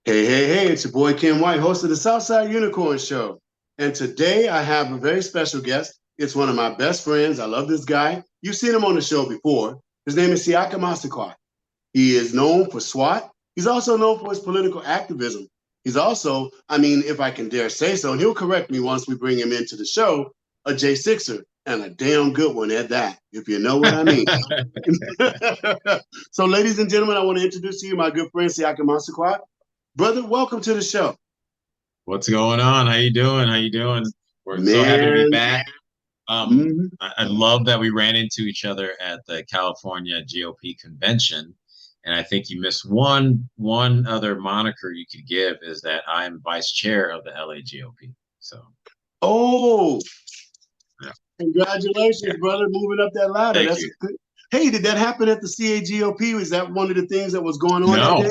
Hey, it's your boy Ken White, host of the Southside Unicorn Show. And today I have a very special guest. It's one of my best friends. I love this guy. You've seen him on the show before. His name is Siaka Massaquoi. He is known for SWAT. He's also known for his political activism. He's also, if I can dare say so, and he'll correct me once we bring him into the show, a J6er, and a damn good one at that, if you know what I mean. So, ladies and gentlemen, I want to introduce to you my good friend Siaka Massaquoi. Brother, welcome to the show. What's going on? How you doing? How you doing? We're so happy to be Man. back. Mhm. I love that we ran into each other at the California GOP convention, and I think you missed one other moniker you could give is that I'm vice chair of the LA GOP. So Oh, yeah, yeah, congratulations, brother, moving up that ladder. thank That's you. good. Hey, did that happen at the CAGOP? Was that one of the things that was going on that No, day?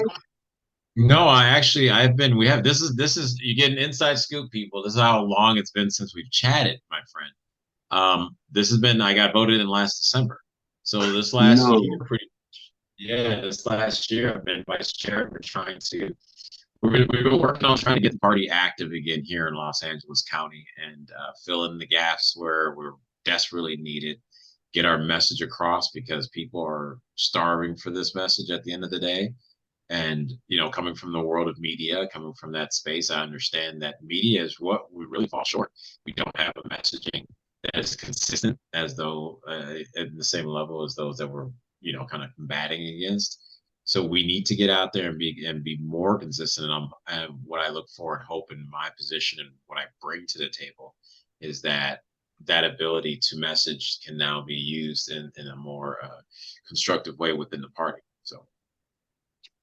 no, I've been we have this is you get an inside scoop, people. This is how long it's been since we've chatted, my friend. This has been I got voted in last December. So this last No. year, this last year I've been vice chair. We've been working on trying to get the party active again here in Los Angeles County and fill in the gaps where we're desperately needed. Get our message across because people are starving for this message at the end of the day. And coming from the world of media, coming from that space, I understand that media is what we really fall short. We don't have a messaging that is consistent, as though at the same level as those that we're kind of combating against. So we need to get out there and be more consistent. And what I look for and hope in my position and what I bring to the table is that ability to message can now be used in a more constructive way within the party. So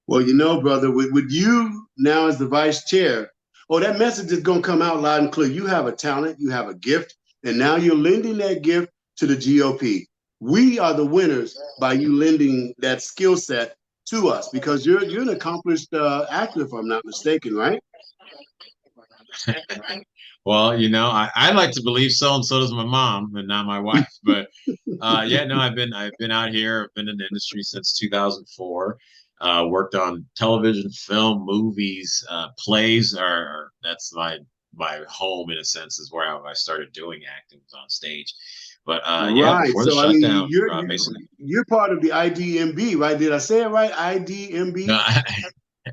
Well, brother, with you now as the vice chair, that message is going to come out loud and clear. You have a talent, you have a gift, and now you're lending that gift to the GOP. We are the winners by you lending that skill set to us because you're an accomplished actor, if I'm not mistaken, right? Well, I like to believe so, and so does my mom, and not my wife. But yeah, no, I've been out here. I've been in the industry since 2004. Worked on television, film, movies, plays. That's my home in a sense is where I started doing acting was on stage. But yeah, Right. before the So shutdown, basically, you're part of the IDMB, right? Did I say it right? no, IDMB.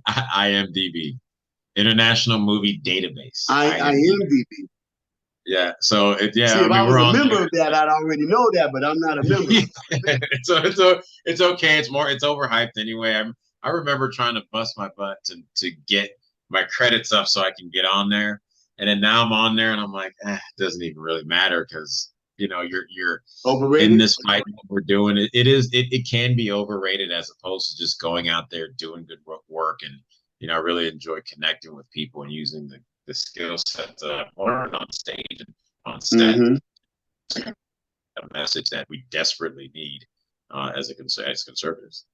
IMDb, International Movie Database, I IMDb. IMDB. Yeah. So See, yeah, I if I mean was we're a on member there. of that, I'd already know that, but I'm not a member. It's okay. It's overhyped anyway. I remember trying to bust my butt to get my credits up so I can get on there, and then now I'm on there and I'm like, it doesn't even really matter because you're in Overrated? this fight. What we're doing it can be overrated as opposed to just going out there doing good work and I really enjoy connecting with people and using the skill set that I've learned on stage and on set Mm-hmm. a message that we desperately need as conservatives.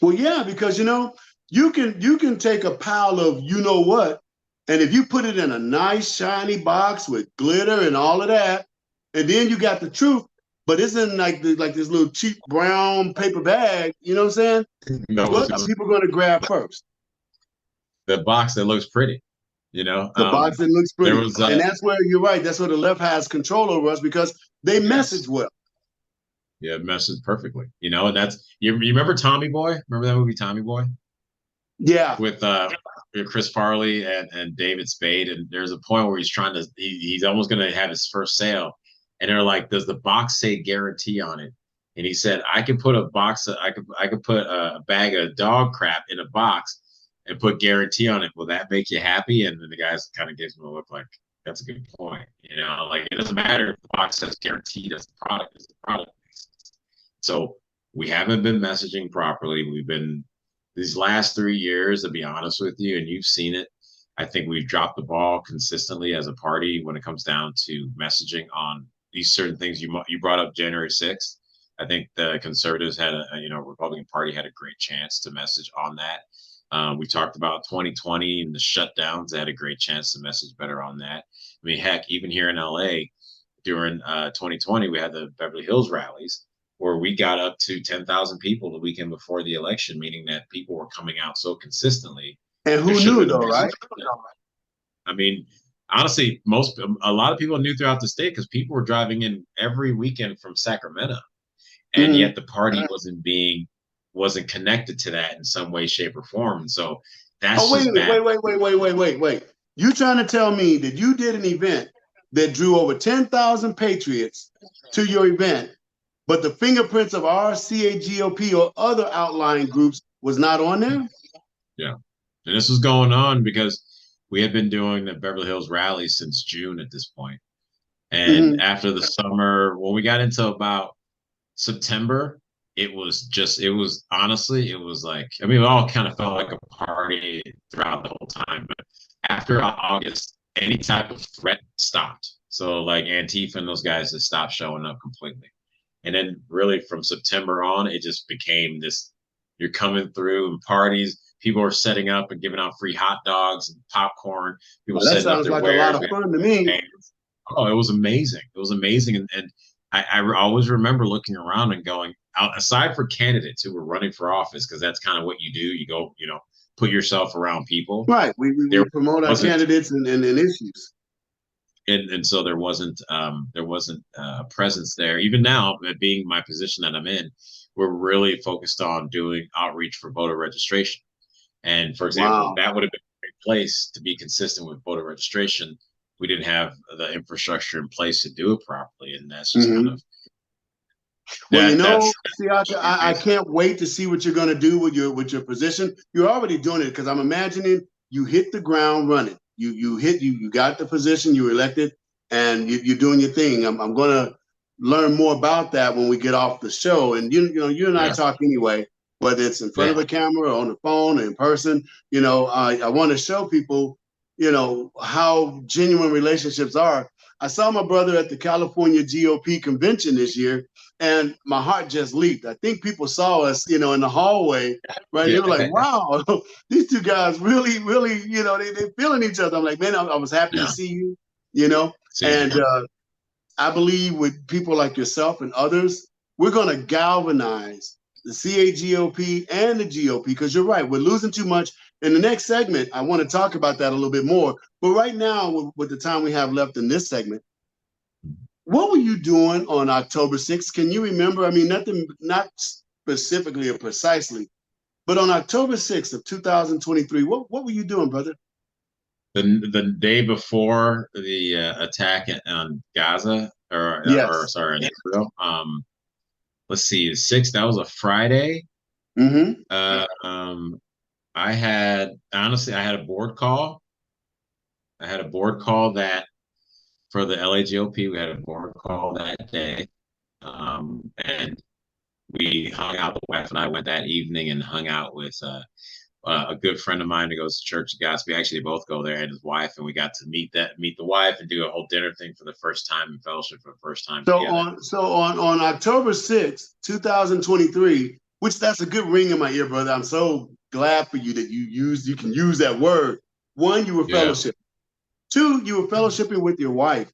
Well, yeah, because you can take a pile of what, and if you put it in a nice shiny box with glitter and all of that, and then you got the truth, but it's in like this little cheap brown paper bag. You know what I'm saying? No, What are people going to grab first? the box that looks pretty. You know, The box that looks there pretty, was and that's where you're right. That's where the left has control over us because they yes, message well. yeah, message perfectly. And that's you remember Tommy Boy? Remember that movie Tommy Boy Yeah. with Chris Farley and David Spade? And there's a point where he's almost gonna have his first sale, and they're like, "Does the box say guarantee on it?" And he said, I could put a bag of dog crap in a box and put guarantee on it. Will that make you happy? And then the guys kind of gives him a look like, that's a good point. Like it doesn't matter if the box says guaranteed as the product is the product. So we haven't been messaging properly. We've been these last 3 years, to be honest with you, and you've seen it. I think we've dropped the ball consistently as a party when it comes down to messaging on these certain things. You brought up January 6th. I think the conservatives had Republican Party had a great chance to message on that. We talked about 2020 and the shutdowns. They had a great chance to message better on that. I mean, heck, even here in LA during 2020, we had the Beverly Hills rallies where we got up to 10,000 people the weekend before the election, meaning that people were coming out so consistently And There who should have knew been though, more. right? I mean, honestly, a lot of people knew throughout the state because people were driving in every weekend from Sacramento, and Mm-hmm. yet the party wasn't connected to that in some way, shape, or form. And so Oh, that's wait a just minute. bad. Wait. You trying to tell me that you did an event that drew over 10,000 patriots to your event, but the fingerprints of our CAGOP or other outlying groups was not on there? Yeah. And this was going on because we had been doing the Beverly Hills rally since June at this point. And Mm-hmm. after the summer, when we got into about September, it was honestly, it was like, I mean, it all kind of felt like a party throughout the whole time. But after August, any type of threat stopped. So, like Antifa and those guys just stopped showing up completely. And then, really, from September on, it just became this you're coming through and parties. People are setting up and giving out free hot dogs and popcorn. People Well, that setting up sounds their like a lot wares. of fun to me. Oh, it was amazing. It was amazing. And I always remember looking around and going, aside for candidates who were running for office, because that's kind of what you do. You go, put yourself around people. Right. We There promote our wasn't, candidates and issues. and so there wasn't a presence there. Even now, being my position that I'm in, we're really focused on doing outreach for voter registration. And for example, Wow. that would have been a great place to be consistent with voter registration. We didn't have the infrastructure in place to do it properly, and that's just kind Mm-hmm. of Well, that's Siaka, I can't wait to see what you're going to do with your position. You're already doing it because I'm imagining you hit the ground running. You got the position, you were elected, and you're doing your thing. I'm going to learn more about that when we get off the show. And you and I yeah, talk anyway, whether it's in front yeah, of a camera or on the phone or in person. I want to show people, how genuine relationships are. I saw my brother at the California GOP convention this year, and my heart just leaped. I think people saw us, in the hallway, right? And they yeah, were like, "Wow, these two guys really, really, they feeling each other." I'm like, "Man, I was happy to yeah. see you," you know. Same And here. I believe with people like yourself and others, we're going to galvanize the CAGOP and the GOP because you're right, we're losing too much. In the next segment, I want to talk about that a little bit more. But right now, with the time we have left in this segment, what were you doing on October 6th? Can you remember? I mean, not specifically or precisely, but on October 6th of 2023, what were you doing, brother? The day before the attack on Gaza, or Yes. sorry, in Israel. Let's see, the sixth. That was a Friday. Mm-hmm. Uh, um, I had a board call. I had a board call that for the LAGOP. We had a board call that day, and we hung out. The wife and I went that evening and hung out with a good friend of mine who goes to church at Gospel. We actually both go there, and his wife, and we got to meet the wife, and do a whole dinner thing for the first time in fellowship for the first time So together. on October 6th, 2023, which that's a good ring in my ear, brother. I'm so glad for you that you can use that word. One, you were Yeah, fellowship. Two, you were fellowshipping with your wife.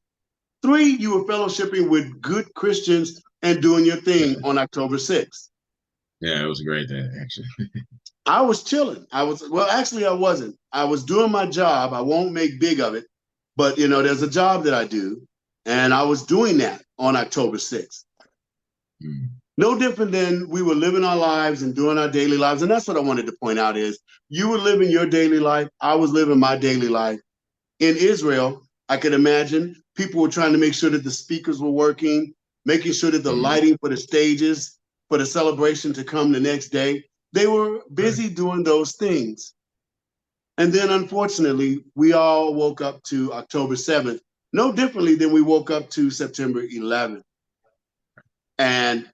Three, you were fellowshipping with good Christians and doing your thing yeah, on October 6th. yeah. It was a great day, actually. I was chilling. Well, actually, I wasn't. I was doing my job. I won't make big of it, but there's a job that I do, and I was doing that on October 6th. Mm. No different than we were living our lives and doing our daily lives. And that's what I wanted to point out is you were living your daily life. I was living my daily life. In Israel, I could imagine people were trying to make sure that the speakers were working, making sure that the Mm. lighting for the stages for the celebration to come the next day. They were Right. busy doing those things. And then unfortunately, we all woke up to October 7th, no differently than we woke up to September 11th. And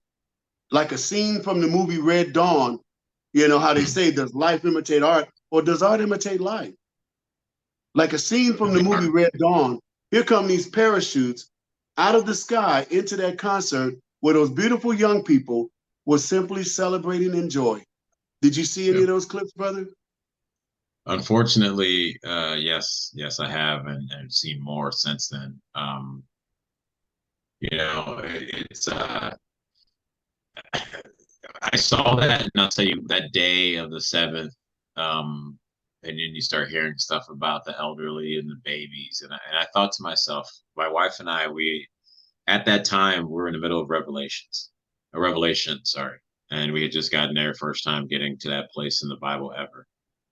like a scene from the movie Red Dawn, how they say, does life imitate art or does art imitate life? Like a scene from the movie Red Dawn, here come these parachutes out of the sky into that concert where those beautiful young people were simply celebrating in joy. Did you see any Yeah. of those clips, brother? Unfortunately, yes, I have, and seen more since then. It's I saw that, and I'll tell you that day of the 7th. Um, and then you start hearing stuff about the elderly and the babies, and I thought to myself, my wife and I, we at that time we were in the middle of a revelation, sorry, and we had just gotten there first time getting to that place in the Bible ever,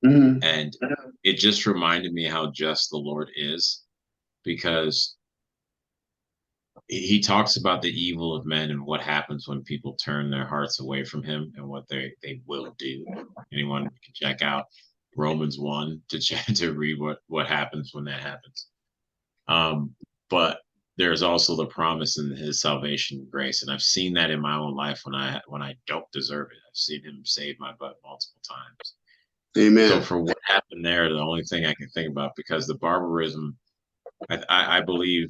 Mm-hmm. and it just reminded me how just the Lord is, because he talks about the evil of men and what happens when people turn their hearts away from him and what they will do. Anyone can check out Romans 1 to check to read what happens when that happens. But there's also the promise in his salvation and grace, and I've seen that in my own life when I don't deserve it. I've seen him save my butt multiple times. So Amen. for what happened there, the only thing I can think about, because the barbarism, I believe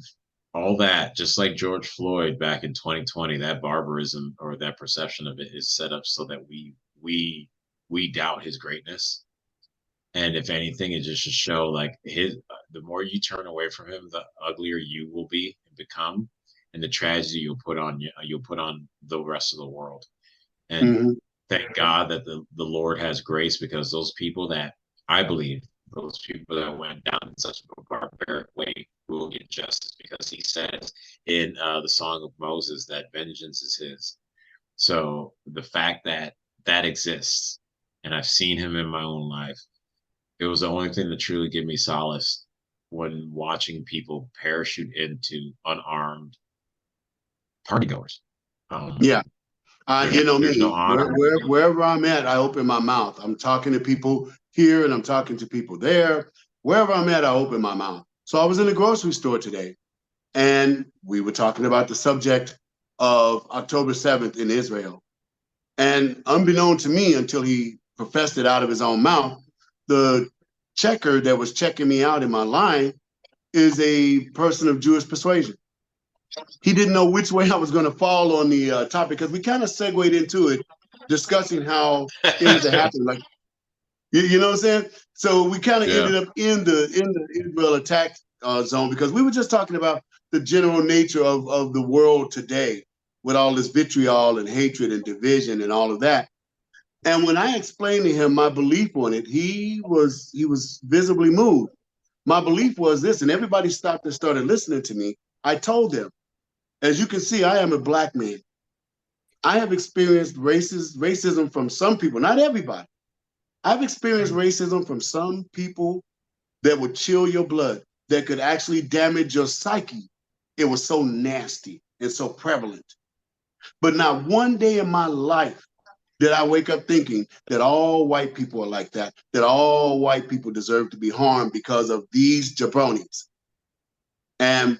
all that, just like George Floyd back in 2020, that barbarism or that perception of it is set up so that we doubt his greatness. And if anything, it just should show like the more you turn away from him, the uglier you will be and become, and the tragedy you'll put on the rest of the world. And Mm-hmm. thank God that the Lord has grace, because those people that I believe, those people that went down in such a barbaric way will get justice, because he says in the Song of Moses that vengeance is his. So the fact that that exists, and I've seen him in my own life, it was the only thing that truly gave me solace when watching people parachute into unarmed partygoers. Yeah. You know There's no me, honor. wherever I'm at, I open my mouth. I'm talking to people here and I'm talking to people there. Wherever I'm at, I open my mouth. So I was in the grocery store today and we were talking about the subject of October 7th in Israel. And unbeknown to me, until he professed it out of his own mouth, the checker that was checking me out in my line is a person of Jewish persuasion. He didn't know which way I was going to fall on the topic, because we kind of segued into it, discussing how things are happening. Like, you know what I'm saying? So we kind of Yeah. ended up in the Israel attack zone, because we were just talking about the general nature of the world today, with all this vitriol and hatred and division and all of that. And when I explained to him my belief on it, he was visibly moved. My belief was this, and everybody stopped and started listening to me. I told them, as you can see, I am a black man. I have experienced racism from some people, not everybody. I've experienced racism from some people that would chill your blood, that could actually damage your psyche. It was so nasty and so prevalent. But not one day in my life did I wake up thinking that all white people are like that all white people deserve to be harmed because of these jabronis. And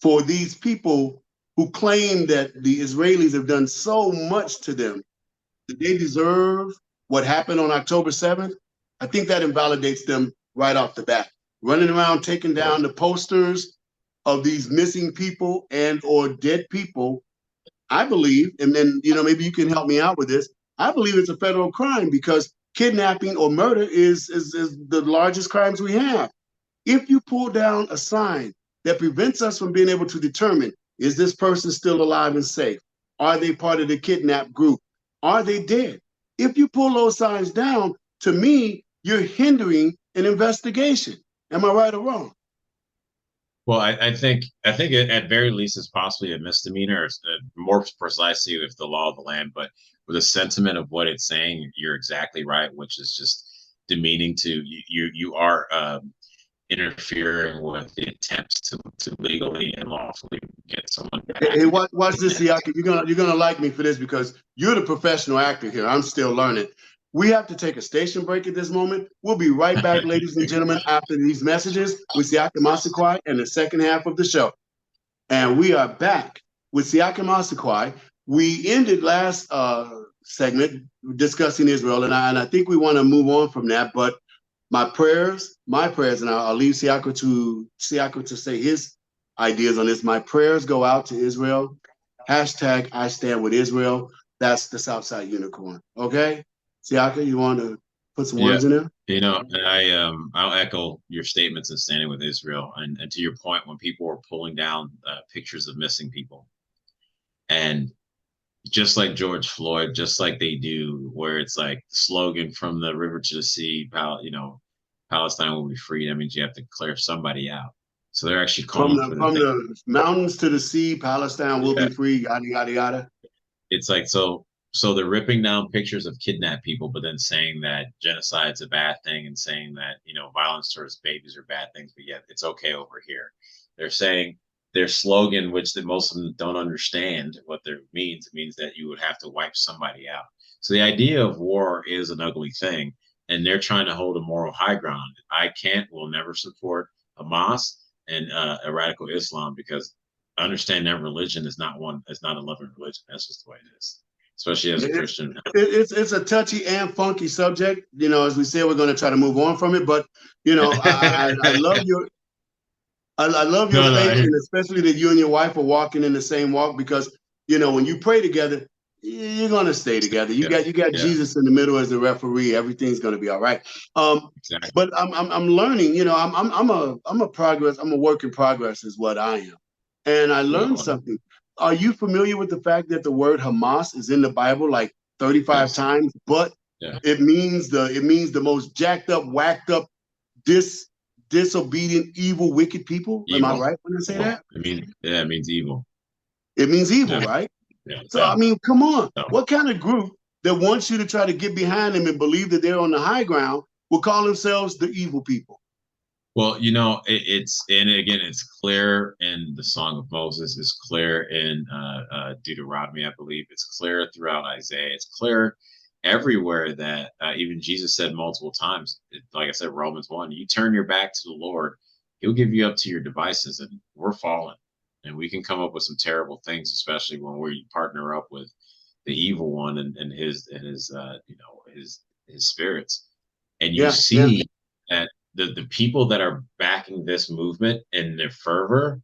for these people who claim that the Israelis have done so much to them, that they deserve what happened on October 7th, I think that invalidates them right off the bat. Running around taking down the posters of these missing people and or dead people, I believe, and then maybe you can help me out with this. I believe it's a federal crime, because kidnapping or murder is the largest crimes we have. If you pull down a sign that prevents us from being able to determine, is this person still alive and safe? Are they part of the kidnap group? Are they dead? If you pull those signs down, to me, you're hindering an investigation. Am I right or wrong? Well, I think at very least it's possibly a misdemeanor, or more precisely if the law of the land. But with the sentiment of what it's saying, you're exactly right, which is just demeaning to you. You are interfering with the attempts to legally and lawfully get someone Hey, back. watch this, Siaka. You're gonna like me for this, because you're the professional actor here. I'm still learning. We have to take a station break at this moment. We'll be right back, ladies and gentlemen, after these messages with Siaka Massaquoi and the second half of the show. And we are back with Siaka Massaquoi. We ended last segment discussing Israel, and I think we want to move on from that. But my prayers, and I'll leave Siaka to say his ideas on this. My prayers go out to Israel. Hashtag I stand with Israel. That's the Southside Unicorn. Okay, Siaka, you want to put some Yeah, words in there? and I'll echo your statements of standing with Israel, and to your point, when people were pulling down pictures of missing people, and just like George Floyd, just like they do, where it's like slogan from the river to the sea, pal, Palestine will be free. That means you have to clear somebody out. So they're actually From calling the for the from thing. the mountains to the sea, Palestine will Yeah, be free. Yada yada yada. it's like so they're ripping down pictures of kidnapped people, but then saying that genocide's a bad thing and saying that, violence towards babies are bad things, but yet it's okay over here. They're saying their slogan, which that most of them don't understand what it means that you would have to wipe somebody out. So the idea of war is an ugly thing, and they're trying to hold a moral high ground. Will never support Hamas and a radical Islam because understand that religion is not a loving religion. That's just the way it is, especially as a It's Christian. it's a touchy and funky subject. As we said, we're going to try to move on from it. But I love your I love your No, no, faith, and especially that you and your wife are walking in the same walk because when you pray together, you're gonna stay together. You yeah, got yeah, Jesus in the middle as the referee. Everything's gonna be all right. exactly. But I'm learning. I'm a work in progress is what I am, and I We learned all are. something. Are you familiar with the fact that the word Hamas is in the Bible like 35 Yes, times, but yeah. it means the most jacked up, whacked up, dis disobedient, evil, wicked people. Am I Evil. right when I say Evil. that? It means evil. It means evil, Yeah, right? yeah, So yeah. I mean, come on. No. What kind of group that wants you to try to get behind them and believe that they're on the high ground will call themselves the evil people? Well, it's and again, it's clear in the Song of Moses. It's clear in Deuteronomy, I believe. It's clear throughout Isaiah. It's clear everywhere that even Jesus said multiple times. Like I said, Romans 1. You turn your back to the Lord, He'll give you up to your devices, and we're fallen, and we can come up with some terrible things, especially when we partner up with the evil one and his spirits. And you Yeah, yeah. see that the people that are backing this movement in their fervor,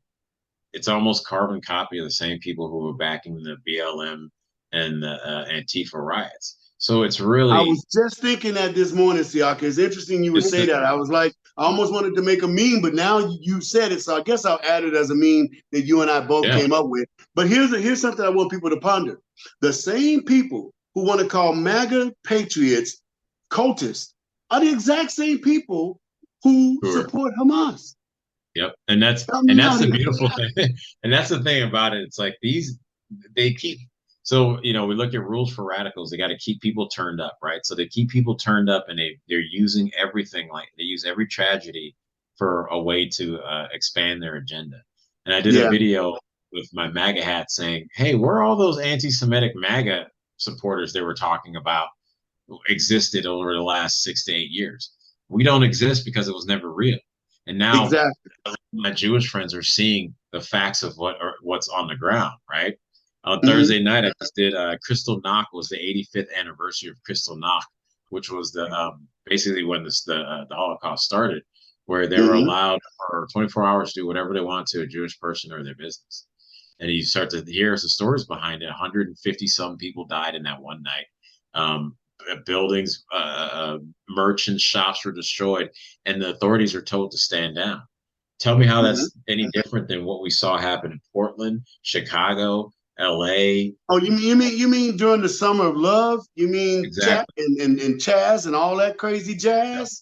it's almost carbon copy of the same people who were backing the BLM and the Antifa riots. So it's I really was just thinking that this morning, Siaka. It's interesting you would it's say that. I was like, I almost wanted to make a meme, but now you said it, so I guess I'll add it as a meme that you and I both yeah, came up with. But here's something I want people to ponder. The same people who want to call MAGA patriots cultists are the exact same people who sure. support Hamas. Yep. And that's Help and me that's out the here. beautiful thing. And that's the thing about it. It's like they keep so we look at rules for radicals, they got to keep people turned up, right? So they keep people turned up and they're using everything, like they use every tragedy for a way to expand their agenda. And I did a Yeah. video with my MAGA hat saying, hey, where are all those anti-Semitic MAGA supporters they were talking about existed over the last 6 to 8 years? We don't exist because it was never real. And now Exactly. my Jewish friends are seeing the facts of what's on the ground, right? On Mm-hmm. Thursday night, I just did Crystal Knock was the 85th anniversary of Crystal Knock, which was the basically when the Holocaust started, where they were Mm-hmm. allowed for 24 hours to do whatever they want to a Jewish person or their business. And you start to hear the stories behind it. 150 some people died in that one night. Buildings, merchant shops were destroyed, and the authorities are told to stand down. Tell me how Mm-hmm. that's any different than what we saw happen in Portland, Chicago, LA. Oh, you mean during the summer of love? You mean Jack Exactly. and Chaz and all that crazy jazz?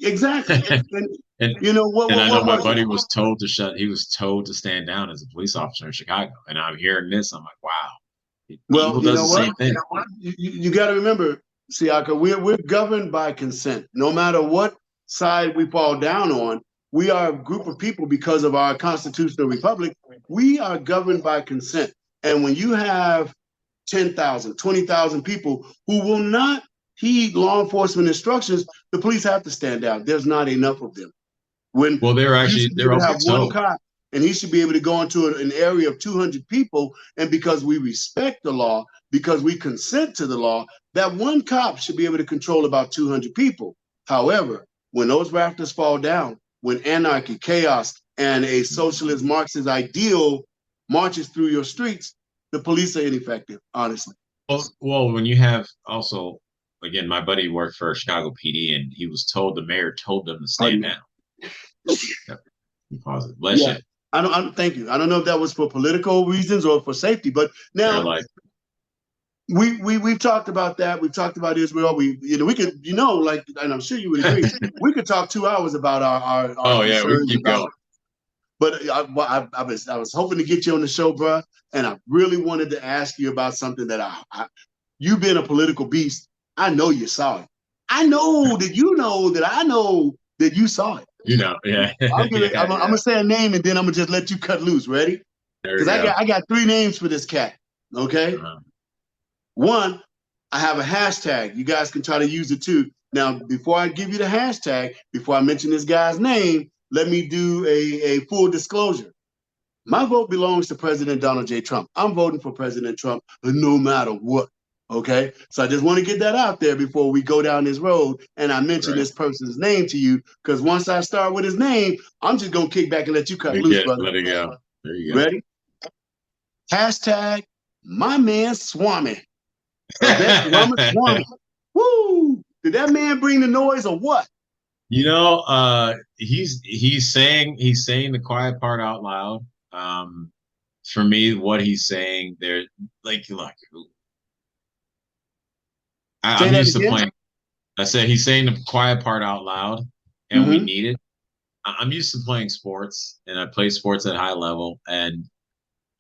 Exactly. And and you know and I know what my was it? buddy he was told to stand down as a police officer in Chicago. And I'm hearing this, I'm like, wow. Well, Evil you does know the what? same thing. You got to remember, Siaka, we're governed by consent. No matter what side we fall down on, we are a group of people because of our constitutional republic. We are governed by consent. And when you have 10,000, 20,000 people who will not heed law enforcement instructions, the police have to stand down. There's not enough of them. When Well, you should be they're able to also have one told. cop and he should be able to go into an area of 200 people. And because we respect the law, because we consent to the law, that one cop should be able to control about 200 people. However, when those rafters fall down, when anarchy, chaos, and a socialist Marxist ideal marches through your streets, the police are ineffective, honestly. Well, when you have also, again, my buddy worked for Chicago PD, and the mayor told them to stand Pardon me. down. Yep. Pause it. Bless Yeah. you. I don't thank you. I don't know if that was for political reasons or for safety, but They're now like, we've talked about that. We've talked about Israel. We could, like, and I'm sure you would agree, we could talk 2 hours about our Oh yeah, we can concerns keep about. going. But I was hoping to get you on the show, bro, and I really wanted to ask you about something that you being a political beast, I know you saw it. I know that you know that I know that you saw it. Yeah, I'm gonna yeah, I'm, I'm yeah. gonna say a name and then I'm gonna just let you cut loose. Ready? There Because you go. I got 3 names for this cat. Okay. Uh-huh. One, I have a hashtag. You guys can try to use it too. Now, before I give you the hashtag, before I mention this guy's name, let me do a full disclosure. My vote belongs to President Donald J. Trump. I'm voting for President Trump no matter what. Okay. So I just want to get that out there before we go down this road and I mention Right. this person's name to you. Because once I start with his name, I'm just going to kick back and let you cut loose, brother. Let it go. There you go. Ready? Hashtag my man Swami. Vivek Ramaswamy. Woo! Did that man bring the noise or what? He's saying the quiet part out loud. For me, what he's saying there, like, look, Say I'm that used to again. playing. I said he's saying the quiet part out loud, and we Mm-hmm. need it. I'm used to playing sports, and I play sports at high level, and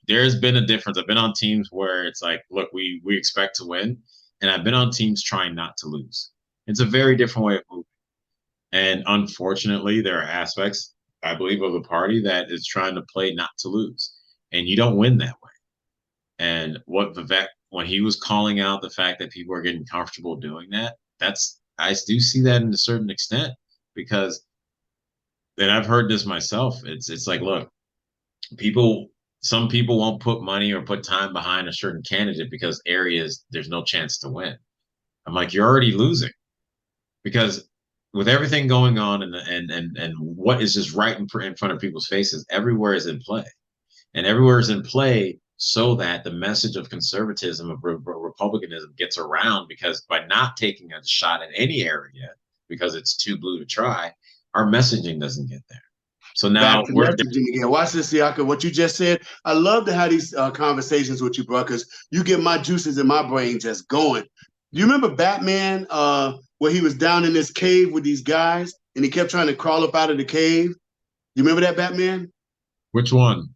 there's been a difference. I've been on teams where it's like, look, we expect to win, and I've been on teams trying not to lose. It's a very different way of moving. And unfortunately, there are aspects, I believe, of the party that is trying to play not to lose. And you don't win that way. And what Vivek, when he was calling out the fact that people are getting comfortable doing that, I do see that in a certain extent because, and I've heard this myself. It's like, look, people, some people won't put money or put time behind a certain candidate because areas there's no chance to win. I'm like, you're already losing because with everything going on and what is just right in front of people's faces, everywhere is in play, and everywhere is in play so that the message of conservatism of republicanism gets around because by not taking a shot in any area because it's too blue to try, our messaging doesn't get there. So Back now to we're messaging again. Watch this, Siaka. What you just said. I love to have these conversations with you, bro, because you get my juices in my brain just going. You remember Batman, where he was down in this cave with these guys and he kept trying to crawl up out of the cave? You remember that Batman? which one?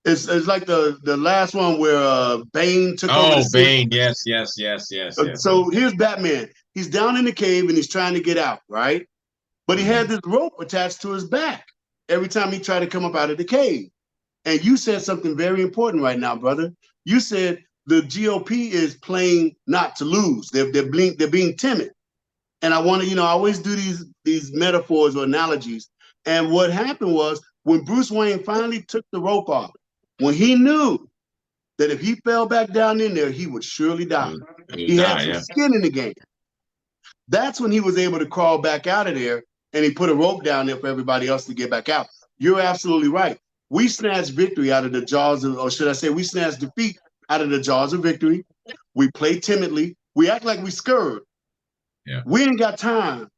It's like the last one where Bane took over the Oh, city. Bane. Yes, yes, yes, yes, yes, So yes. here's Batman. He's down in the cave and he's trying to get out, right? But he had Mhm. this rope attached to his back every time he tried to come up out of the cave. And you said something very important right now, brother. You said the GOP is playing not to lose. They're being timid. And I want to, I always do these metaphors or analogies. And what happened was when Bruce Wayne finally took the rope off, when he knew that if he fell back down in there, he would surely die. It would He had die, some yeah. skin in the game. That's when he was able to crawl back out of there and he put a rope down there for everybody else to get back out. You're absolutely right. We snatched victory out of the jaws of, or should I say, we snatched defeat out of the jaws of victory. We play timidly. We act like we scared. Yeah. We ain't got time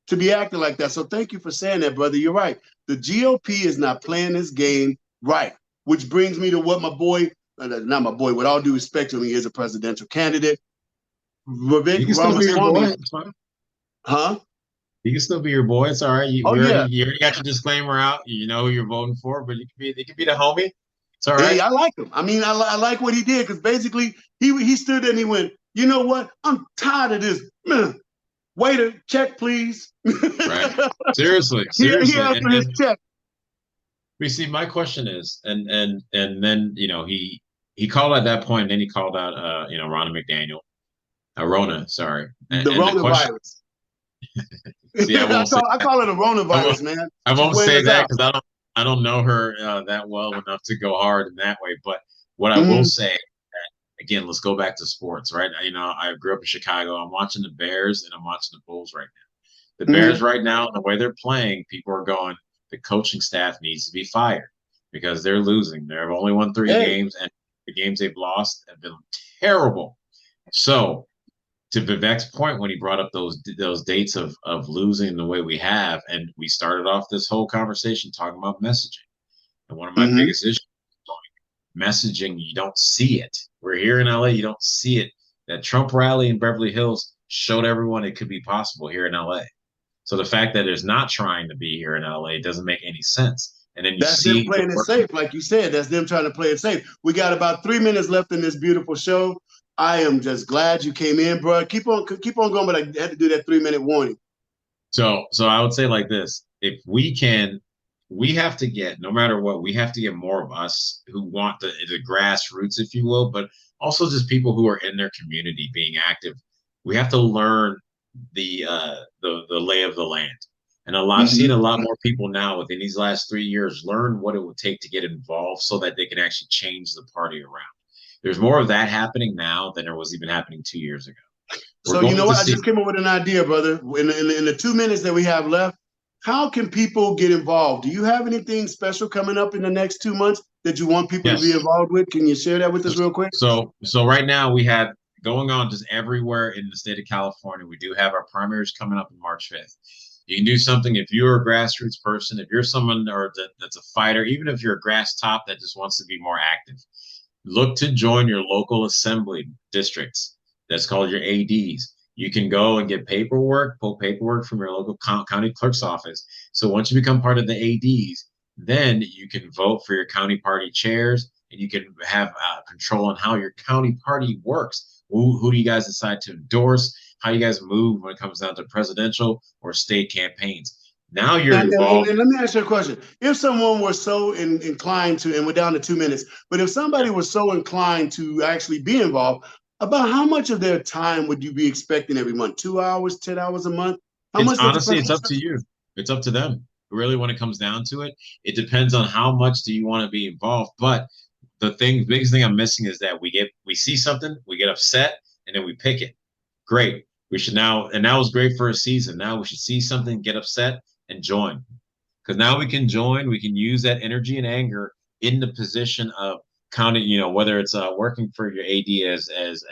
to be acting like that. So thank you for saying that, brother. You're right. The GOP is not playing this game right, which brings me to what my boy, not my boy, with all due respect to him, he is a presidential candidate. Vivek He can still be your boy. Ramaswamy, It's fine. huh? He can still be your boy. It's all right. Oh yeah. You already got your disclaimer out. You know who you're voting for, but it could be the homie. It's all Hey, right. I like him. I mean, I like what he did because basically he stood there and he went, you know what? I'm tired of this. Waiter, check, please. Right. Seriously, He seriously. asked for his And check. we see my question is, and then he called at that point, and then he called out Ronna McDaniel, Rona, sorry. The And the question, coronavirus. see, I call it a I won't, coronavirus, man. I She's won't wearing say us that out. because I don't know her that well enough to go hard in that way. But what I will Mm-hmm. say, again, let's go back to sports, right? I grew up in Chicago. I'm watching the Bears and I'm watching the Bulls right now. The Mm-hmm. Bears right now, the way they're playing, people are going, the coaching staff needs to be fired because they're losing. They've only won 3 games, and the games they've lost have been terrible. So to Vivek's point when he brought up those dates of losing the way we have, and we started off this whole conversation talking about messaging. And one of my biggest issues is messaging, you don't see it. We're here in LA, you don't see it. That Trump rally in Beverly Hills showed everyone it could be possible here in LA. So the fact that it's not trying to be here in LA doesn't make any sense. And then you That's them see the playing it work. safe, like you said. That's them trying to play it safe. We got about 3 minutes left in this beautiful show. I am just glad you came in, bro. Keep on going, but I had to do that 3 minute warning. So I would say like this: if we can, we have to get, no matter what, we have to get more of us who want the grassroots, if you will, but also just people who are in their community being active. We have to learn the lay of the land. And I've seen a lot more people now within these last 3 years learn what it would take to get involved so that they can actually change the party around. There's more of that happening now than there was even happening 2 years ago. So you know what? I just came up with an idea, brother. In the 2 minutes that we have left, how can people get involved? Do you have anything special coming up in the next 2 months that you want people to be involved with? Can you share that with us real quick? So right now we have going on just everywhere in the state of California. We do have our primaries coming up on March 5th. You can do something if you're a grassroots person, if you're someone that's a fighter, even if you're a grass top that just wants to be more active. Look to join your local assembly districts. That's called your ADs. You can go and get pull paperwork from your local county clerk's office. So once you become part of the ADs, then you can vote for your county party chairs and you can have control on how your county party works. Who do you guys decide to endorse? How you guys move when it comes down to presidential or state campaigns? Now you're involved. And let me ask you a question. If someone were so inclined to, and we're down to 2 minutes, but if somebody was so inclined to actually be involved, about how much of their time would you be expecting every month? 2 hours, 10 hours a month? Honestly, it's up to you. It's up to them. Really, when it comes down to it, it depends on how much do you want to be involved. But biggest thing I'm missing is that we see something, we get upset, and then we pick it. Great. We should now, and that was great for a season. Now we should see something, get upset, and join. Because now we can join, we can use that energy and anger in the position of counting, whether it's working for your AD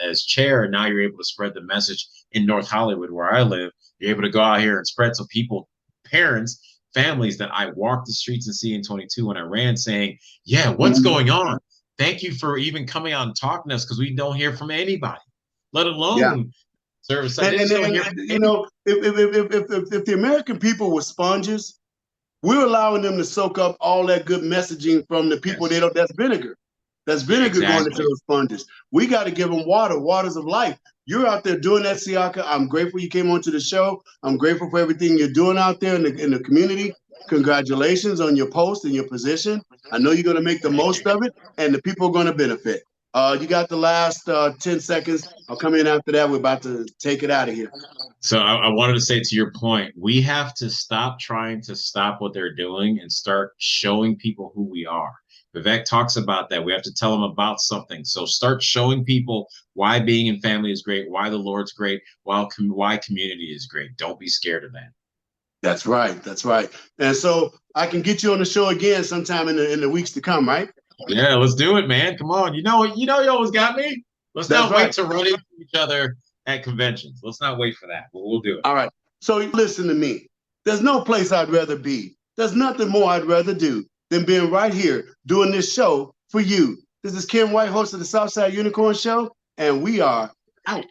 as chair, and now you're able to spread the message in North Hollywood where I live. You're able to go out here and spread so people, parents, families that I walked the streets and see in 22 when I ran saying, yeah, what's going on? Thank you for even coming out and talking to us because we don't hear from anybody, let alone service. And if the American people were sponges, we're allowing them to soak up all that good messaging from the people they don't. That's vinegar. That's vinegar going into those sponges. We got to give them water, waters of life. You're out there doing that, Siaka. I'm grateful you came onto the show. I'm grateful for everything you're doing out there in the community. Congratulations on your post and your position. I know you're going to make the most of it, and the people are going to benefit. You got the last 10 seconds. I'll come in after that. We're about to take it out of here. So I wanted to say to your point, we have to stop trying to stop what they're doing and start showing people who we are. Vivek talks about that. We have to tell them about something. So start showing people why being in family is great, why the Lord's great, why community is great. Don't be scared of that. That's right. That's right. And so I can get you on the show again sometime in the weeks to come, right? Yeah, let's do it, man. Come on. You always got me. Let's not wait to run into each other at conventions. Let's not wait for that, but we'll do it. All right. So listen to me. There's no place I'd rather be. There's nothing more I'd rather do than being right here doing this show for you. This is Ken White, host of the Southside Unicorn Show, and we are out.